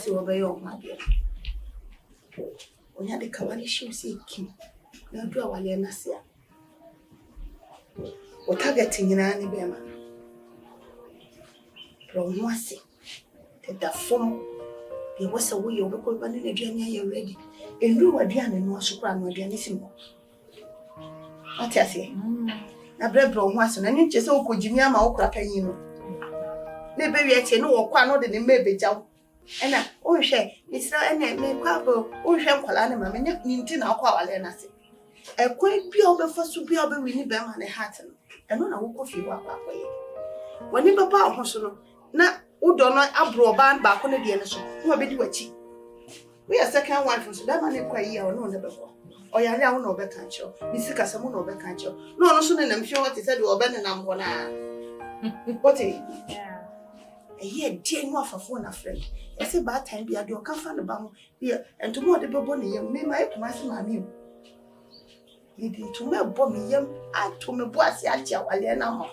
say obey your mother. When you had the Kawali show, say, Kim, now do our Lenasia. What targeting in any bema? From Wasi, the form, there was a way of a good one in a journey already. And you were Diana no Supran or Dianissimo. What I say? Na bread brown was an inch so could Jimmy Okra Canino. Maybe yet you know, quite not in the maybe job. And I, oh, share, it's not any make quabo, oh, sham Colanima, and yet Nintin Aqua Lenasi. A quite pure before to be over Winnie Bam and a Hatton, and on a walk of you up away. When you papa hospital, na Udona abro band back on the Dianaso, who are bit wetchy. We are second wife from that man quite year or no never. Or ya now no better cancho, Missy Casamu no better cancho. No, sooner than I'm sure what he said you were better than one. What a year, Jane was for phone a friend. I say bad time be a deal, can't find about here, and tomorrow the bonny young may my mammy. You did to me, bommy young, I told me, boys, Yacha, while you're now.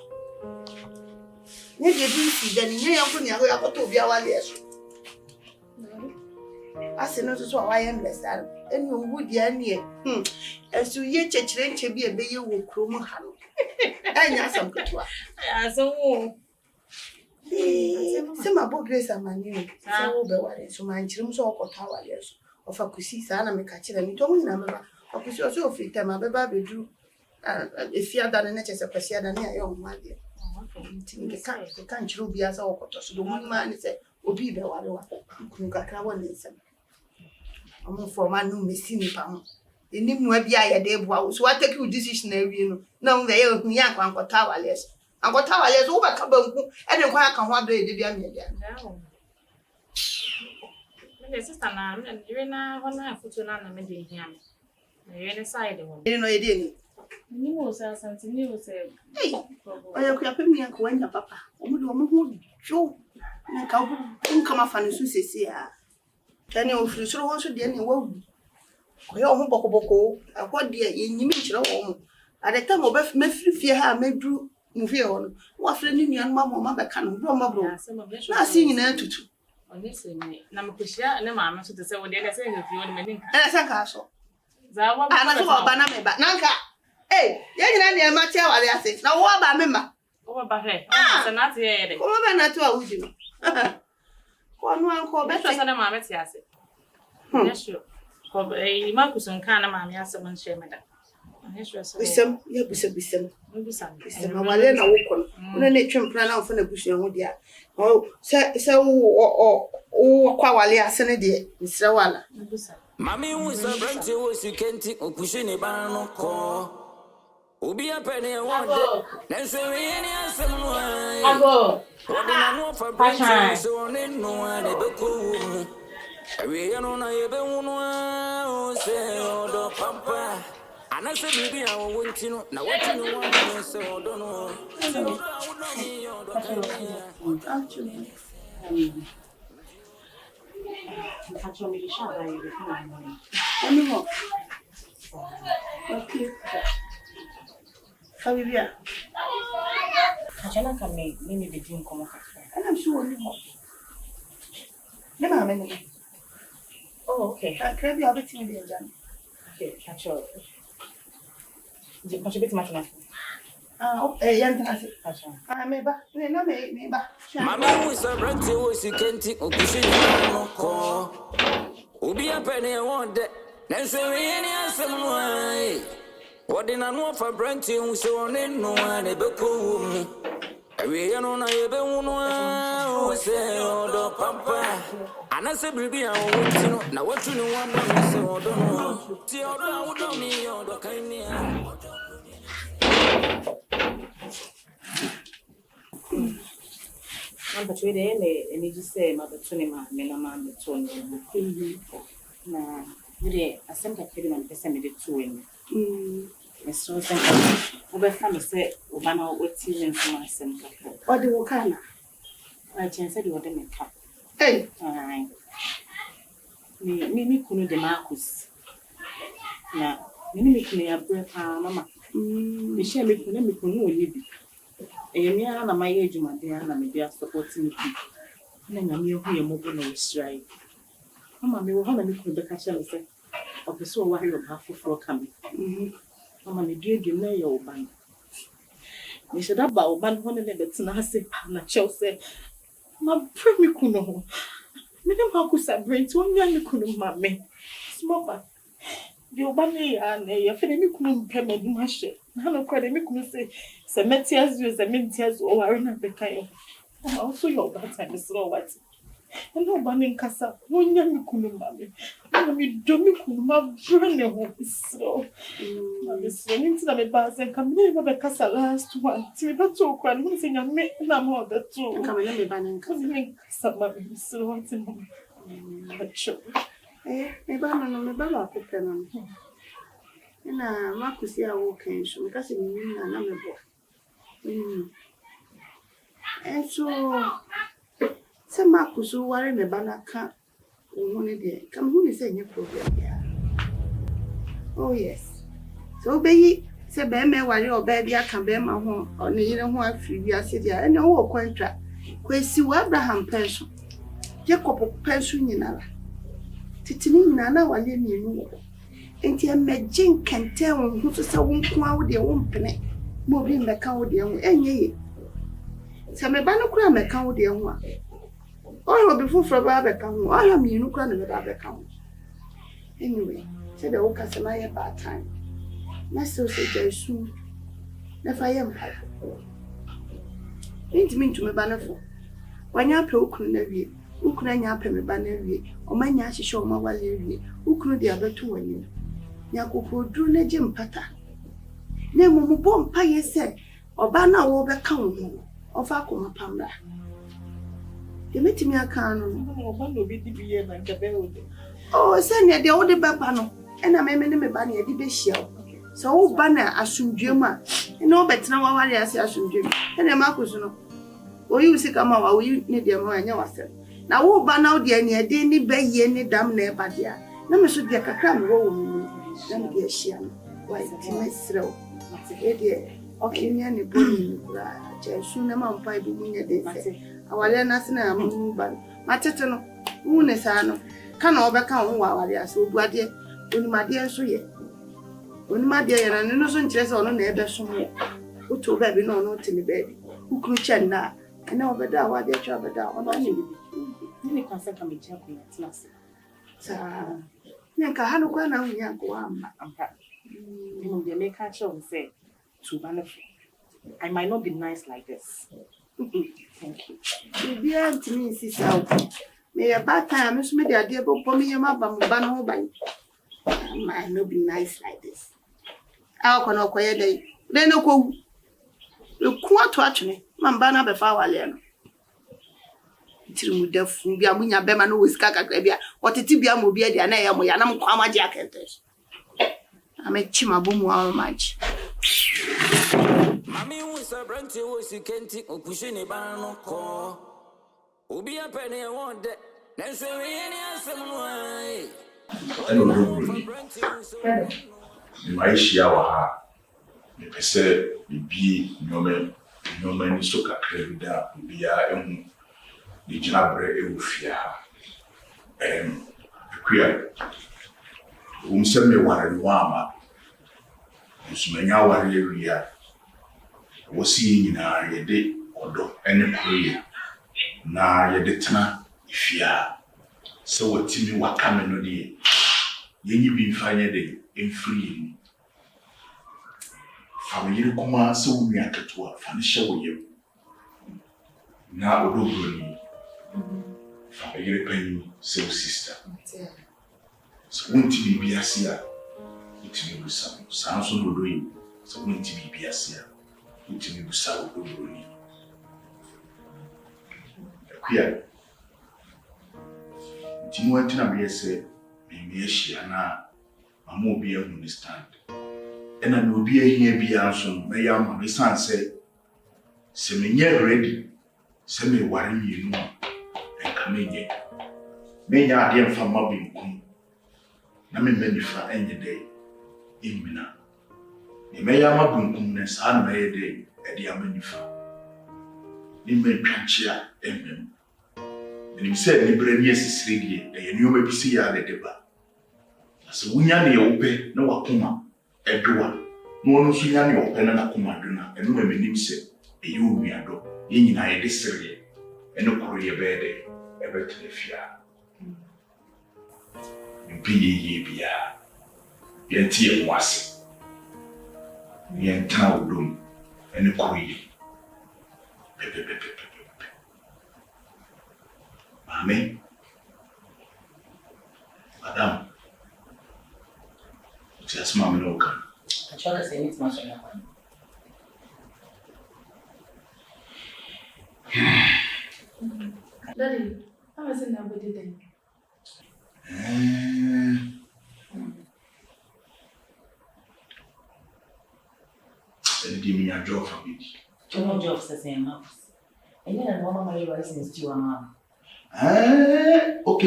Maybe you see, then you are going to be our years. I say not so I am less than any wood near. As you yet to be a baby will chrome hand. And yes, I'm good. So, some about grace and my new. So my children saw or tower years. Of a cussy son, I make a chill and told me number. Of course, you're so fit, my baby drew. If you are done, it's a question than your mother. The country will be as all so the one man is a be the one who got one in some. I'm for my new missing pound. The name will be a day was what take you decision, no, they are young Uncle Tower less. Uncle Tower less over Cabo, and then why can one day be a million. Sister, and you're not one half to none of me. You're inside the one. You know, you didn't. You say something new, say, hey, I could me and Coen, Papa. Only Joe. And come off and Susie. Then you will so also the any world. We all boko, a what dear in your home. At the time of Meffrey fear her made drew movie on. What friend in your mamma can grow my bro. Not seeing her to two. Honestly, Namakusha and the mamma to say what they're saying if you want to make a castle. Zawa, I'm not banana, but Nanka. Hey, you're near my tail, I say. Now, what about Mimma? Over Buffet. Ah, not here. Over not to a wood. One call better than a mamma, yes. Yes, sure. A Marcus and Kana, mammy, as someone shame that. Wisdom, you be some. Wisdom, I will walk on. When a nature plan out for the bush and wood, yeah. Oh, so, oh, Qualia, Senadi, Mr. Walla. Mammy was a brand you can't take or pushing a barn call. Ubi a penny one day. Then so any someone. I go. What do I know for brand so on in no one ever cool? I really don't know say, oh, the pampa. And I said, maybe I won't you know. Now, what you want so don't know. Actually, Actually, shall I? anymore. Okay. How are you? I can make many between come. And I'm sure you know. Never have any. Oh, okay. Can be everything there, Jan. Okay, actually. The contribute much enough. Young I may back. Me back. Mamma was a brand you can't take or pushing a call. Ubi a penny one day. Then so any someone. What did I know for brand you so on in no one ever cool? I really don't know say, oh, the pampa. And I said, baby, I want to know. Now, what you know, I'm not say, oh, don't know. See, oh, don't me, oh, the kind I'm persuaded, and you just say, Mother Tunima, Menaman, the Tony. Now, really, I sent a film and sent it to him. So, over from the set, Obama, what season for my center. What do you kind? I said you were the makeup. Hey, me couldn't the Marcus. Now, me couldn't have breath, Mamma. The share me couldn't be. And me and my age, my dear, and maybe I support me. Then I'm here, mobile no strike. Mama, me will have a little bit of say, of the so worry of half for coming. Mama, me dear, you know your band. We should have about 100 that's nasty, and Chelsea. My pretty kuno. Madam Hawkus, I bring to 1 young kuno, mammy. Small. The Obani and a Fenemy payment much. None credit me say, Semetias use a mintias or Arena Becayo. Also, your bad time is slow what. And no banning Casa, 1 young kuno, mammy. I don't make my journey home slow. Miss Renington of a bus and come near the Casa last one. See, that's all quite losing a minute no more than 2. Come in, banning cousin, some slow in home. Me bana no me baba akopɛ no. Na makusi a wo kan so me ka se me na me bo. Enso se makusu ware me bana ka wo ne de. Kam hu ni se nye problem ya. Oh yes. So be se be me ware oba bia ka be ma ho ne yire ho afiri wi ase dia. Ene wo kwantwa. Kwesi wa Abraham penso. Jacob penso nyinara. Titini nana wale mienu enti emagin kente won hu so se won ko awo de won pene mo bi mbeka wo de ho enye ye se me ba no kura meka wo de ho a o bi fufuro ba beka ho o ya mienu kura na me ba beka ho anyway se de wo ka se ma ye ba time na so se jesu na fa ye mpa enti mintu me ba na fo wanya pe okunu na wie ukuna nya pe me ba na wie o manya hihye o ma wale wie ukunu de abeto wani yakoko duru na je mpata na mumu bo mpa ye se oba na wo be ka wo ofa ko mapamra de metimi aka no oba no bi di biye na nke be wo de o se ne de wo de baba no ena me ne me ba na ye di be hia so wo ba na asundwe mu a ena wo betena wa wale ase asundwe ena makoso no oyi usika ma wa oyi ne de ma anya wasem na wo ba na wo de ne de ni be ye ni dam na e ba dia na me so de kakra me wo mu na me de hia no wa ti mesrew e de okay nya ne boni kura jesu na ma mpa ibu nya de se awale na se na mu ba matete no wu ne sa no ka na obeka wo wa awale ase obuade onimade so ye onimade ye na no so nkire se ono na ebe so mo oto ba bi no no tini ba bi ukuru chen na na obeda awade twa obeda ono ni bi ni kan se ka me cha ko class sa nka hanu kwa na hunya ko amma ampa you dey make her show say to benefit. I might not be nice like this. Thank you. You be to me, sister. May a bad time, Miss Media, dear, but for me, your mother, Bano, by I might not be nice like this. I'll call no quiet day. Then no go. You can't touch me, Mambana before Aliano. Till the Fubia Munya Bemano with Kaka Grabia, what a tibia mobia, and I am Yanam Kwama jacket. I make Chimaboom how much. Mami wisa branti wosi kenti okushini bano ko Ubi a penny I want that Nenso yeni asemwai Maisha wa ha pese bibi nyome ni so kakra bi da bia ehu ni gina bre ewufia akua umseme ware wama usumenya ware ewia wosi nyina yede odo ene koye na yede tena ifia so watimi wakame no de yenyi bi mfanye de emfiri family kuma so wumi akatua fa ne hye woyem na odobroni family pani so sister so wonti bi asia itimi busa sanso no doyi so wonti bi asia itimi busa odobroni akua itimi wantina be yese me ehia na amo bi understand ena no obi ehia bia nso me ya ma me sanse se me nye ready se me ware mienu enka menye menya ade mfa ma binkum na me manifa enye dey imina me ya ma binkum ne sa na me dey ede amanifa ni me twanchia emmem And you said liberally is ready, and you may be see a deba. As a winyan open, no akuma, Edua, no one suyan open and akumaduna, and no name said, a you miado, in I disagree, and no Korea bed, ever to the fear. Be ye be a yen was yen town room and a Korea. Mammy, Madame, just Mammy no come. I try to say it's much enough. Daddy, how was it nobody then? Give me a job for me. Two more jobs the same house. And then I want my license to your mom. Okay.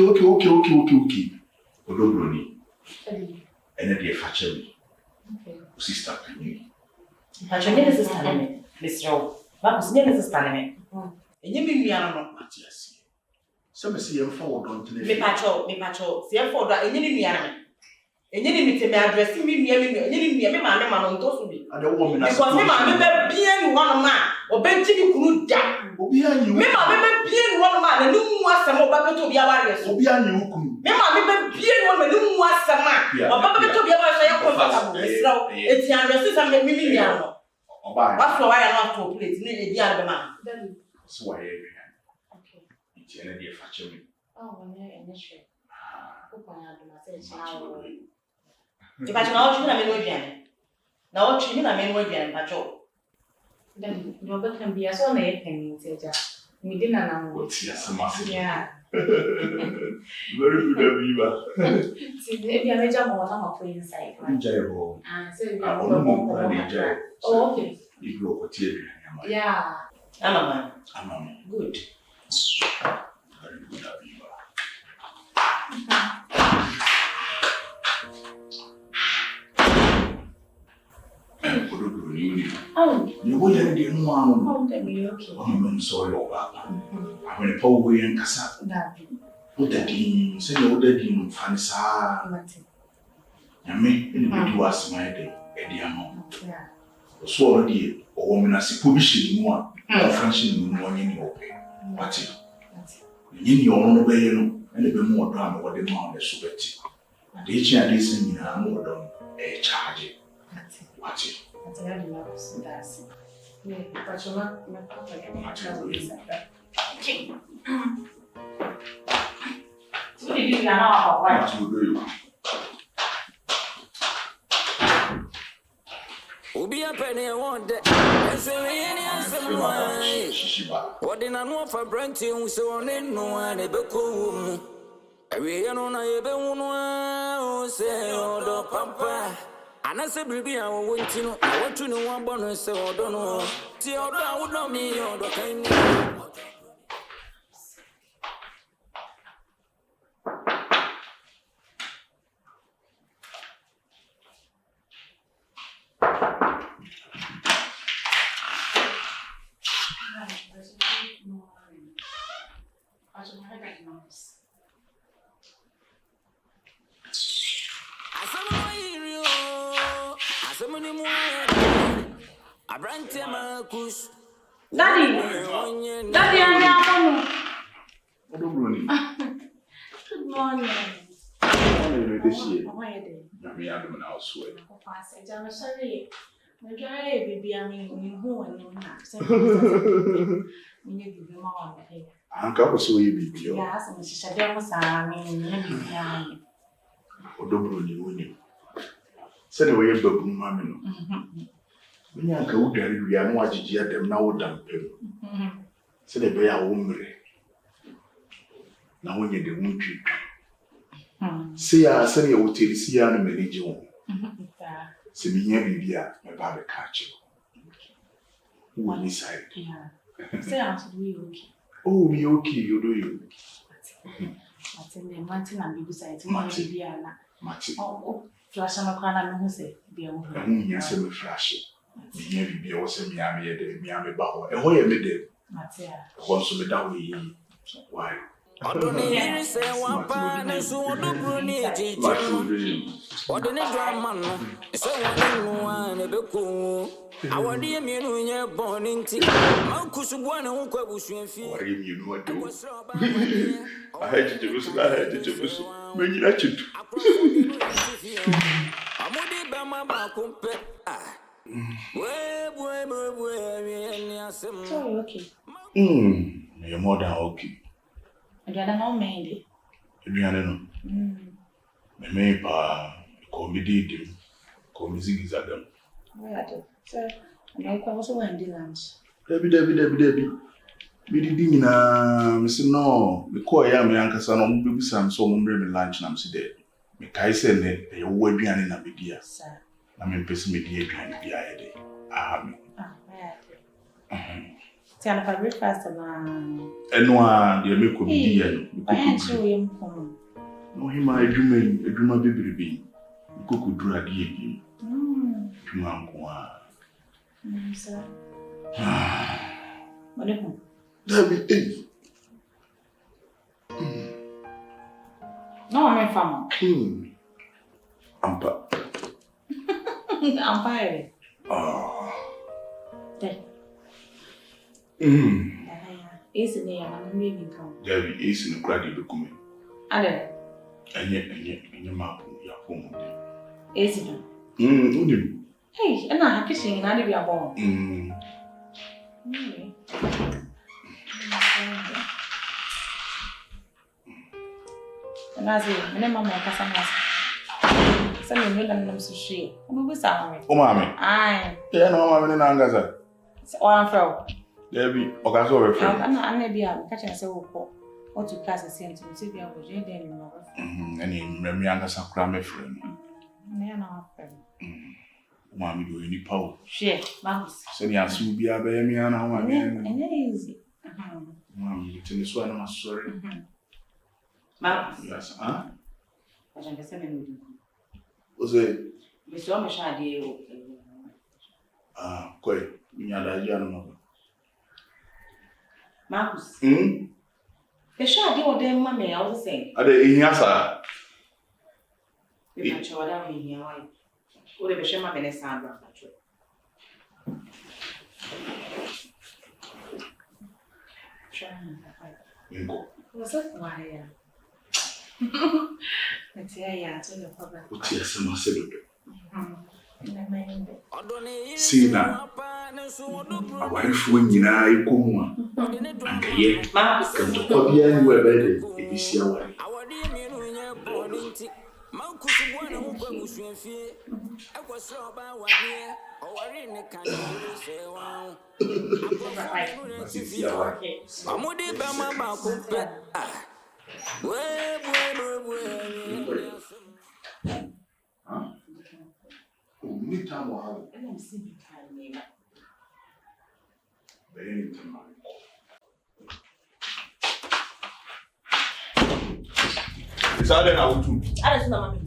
Odobroni. Daddy. And then they fetch me. Okay. Sister, can you? But your name is Stanley, Miss Joe. But his name is Stanley. And you mean we are not Matthias. Some say I'm forward on to the me patrol, see a photo, and you need me. And you need me to address me near me, and you need me, my man on Tosubi. I don't want me Because me, my being one man, or Benji could die. Obian you. Me, my being one man, and no more some of to be our warriors. Obian you. Me, my being one man, no more some man, or Baba to be our comfortable. It's the addresses and make me now. What's why I want to play the other man? Daddy. So I agree. Okay. It's an idea for me. Oh, when you're in the street. Open out the message. If I know you, I'm in now, what you mean, I'm in patrol. Daddy, Robert can be as on a penny, we didn't know. What's yes, a massive. Yeah. Very good of you. See, maybe I made a more of inside. Enjoyable. So I only enjoy. Oh, okay. You grow a tear. Yeah. I'm a man. I'm a man. Good. Very good of you. Oh, you wouldn't do one. oh, then you're okay. I'm sorry, Papa. I mean, Paul William Cassa. Daddy. What that mean? Say, no, that you fancy. Martin. I mean, it was my day, Eddie Amon. Yeah. So, dear, or woman as a publishing one, or Frenching one in your pay. What it? In your own way, and a bit more drama what the mount is so betty. And each year they send me a more done a charge. What it? That's a very nice. That's it. Yeah, but you're not my papa. Okay. So, what did you know? What you do? Ubi a penny want that. And so any answer why. What did I know for Brenton so on in no one ever cool. Every year on I ever won say, oh, papa. And I said, baby, I want to know. I want to know one bonus, so I don't know. See, I would know me or the kind. Daddy, I'm down. Good morning. Good morning. I'm sorry. I'm sorry, baby. I mean, who and you not? Uncle was so you be. Yes, and she said, there was I mean, Odobroni woni. Said the way you babu mammy. When you go there, we are no agigi at them now than pim. Said the bear wombre. Now when you the wound treat. See, I said you would see an religion. See me here, Bibia, my baby catch you. One inside. say I'm to be okay. Oh, be okay, you do you. Martin and beside Martin. Martin. Oh, flash on a corner, who say, be a woman. Yes, I'm flashing. Be also me, I'm here, me, I'm a bow. A way I made it. Matia. Also, me that way. Why? Odoni say one pan and so do bruni ji. Odoni drama no. Say one e be ko. Awadi mi nu nya born inti. Man kusubu na wo kwa busu fi. Wari mi nu ado. I had to do so. Me nyina chitu. Amudi ba ma ba kumpe. Sorry, okay. You're more than okay. And you're not mainly. You know. Me me pa comedy dim. Comedy gizadam. Where are you? Sir, I'm also going to lunch. Debbie. Me di na me say no. Me call ya me ankasa no mo bibisa am so mo mre me lunch na me say there. Me kai say ne e wo aduane na me dia. Sir. Na me pese me di aduane bia ya de. Amen. Where are you? Tiana for breakfast na. Eno a de me ko bi ya no. I ain't sure you come. No hima edwuma bebrebe. Ko ko dura de yi. Edwuma nko a. Sir. What happened? Debbie, No, I'm a farmer. Ampa. I'm fine. There. Is in there, I'm moving come. Debbie is in the crowd of the Other. And yet, map, your home. Is it? Hey, and I'm kissing and I'll be a born. And I say, Mamma Cassanas. Some of them sushi. Who was sorry? Oh, mammy. Aye. Yeah, no, I'm in Angaza. So I'm from Debbie, Ogaso, I may be a catching a soul. What to pass a sentence if you have a jade anymore. And in Remiangasa cram a friend. Near no friend. Mammy, do any power? Share, Mouse. Send ya soon be a baby and how And easy. Mammy, tell this one, I'm sorry. Mouse. Yes, huh? I can say, Was it? Miss Romasha, dear. Quite. We had a young Marcus. The shall do them, mammy, I was saying. Are they in Yasa? You can show down in your wife. Would have shown my minister. Was that why? Let's say, I tell you, Papa. What's your summer celebrate? See now, a wife when you know you come and yet, come to Cobia, you were better if you see a wife. Sada na utu. Ada sina mami.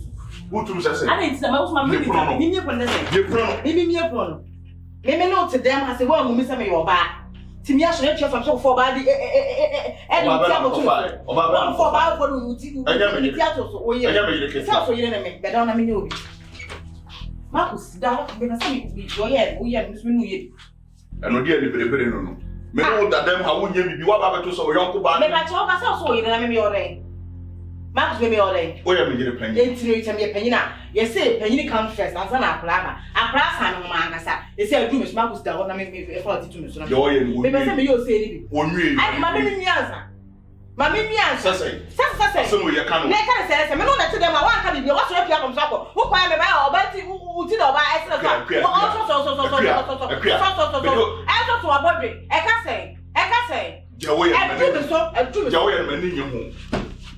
Utu sase. Ada sina mami mimi prono nese. Mimi prono. Mimi no to them has wa mumi say me your ba. Timi aso na twa fam so for ba di no ti abo to. Oba for ba for no ti. Ni ti ato so oye. So yire na me. Be da na me ni obi. Marcus, da be na say me oye no me ye. Eno dia ni bere no. Me no da dem ha wo nya bibi wa ba beto so yonko ba. Me ba cho ba so yire na me ore. Marcus me ore. Oya me jere panyi. Entiro itam ye panyi na. Ye say panyi come first ansa na akra ba. Akra san no ma ngasa. Ye say adu me Marcus da ho na me e for ti tu me so na. Ye oye ni wo. Me be say me yo say ni bi. Wonwie. Ai ma me mi ansa. Ma me mi ansa. Sase. Sase. Mo ye ka no. Na ka say me no na te dem a wan ka bi wa so e pia kom so ko. Wo kwa me ba o ba ti u ti da o ba e sele so. So abodwe. E ka say. Jawo ye. Jawo ye mani nye ho.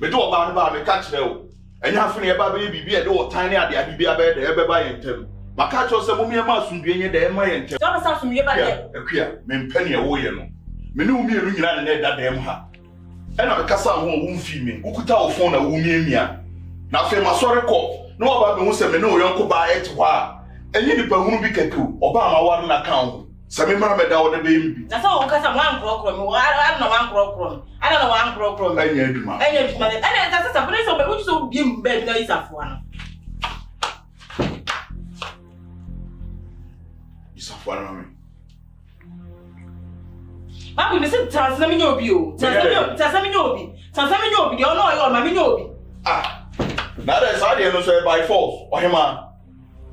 Me do oba ne ba me ka kire o. Enya afune e ba be bibi e de o tan ne ade bibi abe de e be ba ye ntem. Maka cho se mo me ma asundue nye de e ma ye ntem. So ma sa asundue ba de. Akua me mpani e wo ye no. Me ne wo mi elu nyina ne da dem ha. E na me kasa ho wo mfi me. Ukuta wo phone na wo miamia. Na fe ma sori ko. No oba be hu se me ne o yonko ba e te wa. Enyi ni pa hunu bi keku. Oba ma war na kan ho. Se me mara me da wo de be mi bi. Na so wo kasa mo an krokro me wa na ma krokro. I don't know one problem. I need to man. And that's a place of which so be bed no is a one. It's a one. I will listen to Tassaminobi. Tassaminobi. Tassaminobi. You know your Maminobi. Ah, now that's how they say by force. Or him, I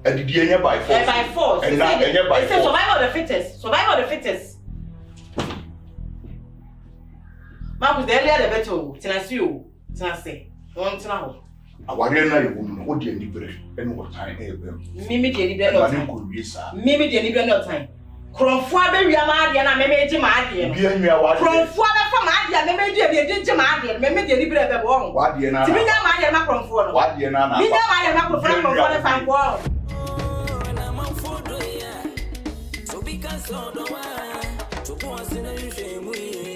did by force. By force. And now, by force. Survival of the fittest. Survival of the fittest. Marcus, the earlier the better. Tenasio. Tenase. One to now. I want to know you would be deliberate and what time. Mimi, the deliberate. Mimi, the deliberate time. Cromfua be Yamadi and I may do my dear. Cromfua from Adia, maybe they did Jamadi, maybe they deliberate the wrong. What do you know? To me, I am not from What do you know? Me, I am not from the fan wall. So because so do I. To go and see the shame we.